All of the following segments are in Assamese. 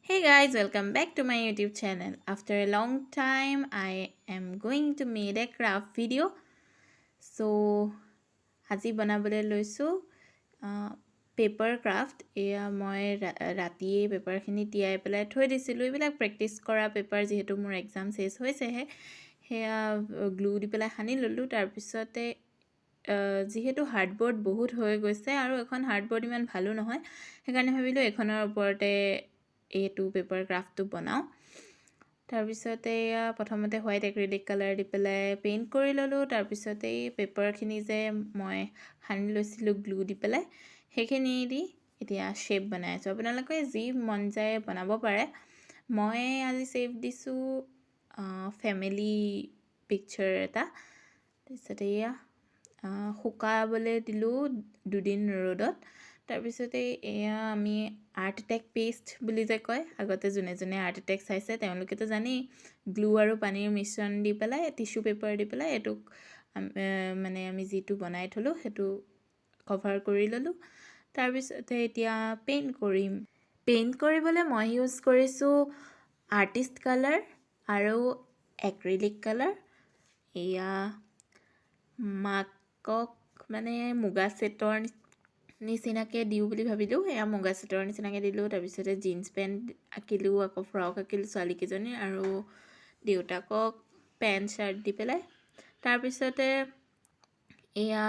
Hey guys, welcome back to my YouTube channel. After a long time, I am going to make a craft video. So, আজি বনাবলৈ লৈছো পেপাৰ ক্ৰাফট এয়া মই ৰাতিয়ে পেপাৰখিনি তিয়াই পেলাই থৈ দিছিলোঁ এইবিলাক প্ৰেক্টিছ কৰা পেপাৰ যেহেতু মোৰ এক্সাম শেষ হৈছেহে হেয়া গ্লু দি পেলাই সানি ললোঁ তাৰ পিছতে যেহেতু হাৰ্ডবোৰ্ড বহুত হৈ গৈছে আৰু এখন হাৰ্ডবোৰ্ড ইমান ভালো নহয় সেইকাৰণে ভাবিলোঁ এখনৰ ওপৰতে এইটো পেপাৰ ক্ৰাফটটো বনাও তাৰ পিছতে প্ৰথমতে হোৱাইট এক্ৰিলিক কালাৰ দি পেলাই পেইণ্ট কৰি ললোঁ তাৰ পিছতে পেপাৰখিনি যে মই সানি লৈছিলোঁ গ্লু দি পেলাই সেইখিনি দি এতিয়া শেপ বনাই আছোঁ আপোনালোকে যি মন যায় বনাব পাৰে মই আজি শেপ দিছোঁ ফ্যামিলি পিকচাৰ এটা তাৰপিছতে শুকাবলৈ দিলোঁ দুদিন ৰ'দত তাৰপিছতে এয়া আমি আৰ্ট এটেক পেষ্ট বুলি যে কয় আগতে যোনে যোনে আৰ্ট এটেক চাইছে তেওঁলোকেতো জানেই গ্লু আৰু পানীৰ মিশ্ৰণ দি পেলাই টিস্যু পেপাৰ দি পেলাই এটুক মানে আমি যেটো বনাই থলো হেতু কভাৰ কৰি ললোঁ তাৰপিছতে এতিয়া পেইণ্ট কৰিম পেইণ্ট কৰিবলৈ মই ইউজ কৰিছোঁ আৰ্টিষ্ট কালাৰ আৰু এক্ৰিলিক কালাৰ এয়া মাকক মানে মুগা সেটৰ নিচিনাকৈ দিওঁ বুলি ভাবিলোঁ এয়া মুগা সেটৰ নিচিনাকৈ দিলোঁ তাৰপিছতে জিন্স পেণ্ট আঁকিলোঁ আকৌ ফ্ৰক আঁকিলোঁ ছোৱালীকেইজনী আৰু দেউতাকক পেণ্ট চাৰ্ট দি পেলাই তাৰপিছতে এয়া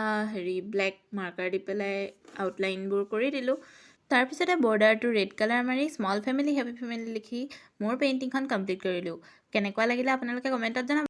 ব্লেক মাৰ্কাৰ দি পেলাই আউটলাইনবোৰ কৰি দিলোঁ তাৰপিছতে বৰ্ডাৰটো ৰেড কালাৰ মাৰি স্মল ফেমিলি হেপী ফেমিলি লিখি মোৰ পেইণ্টিংখন কমপ্লিট কৰিলোঁ কেনেকুৱা লাগিলে আপোনালোকে কমেণ্টত জনাব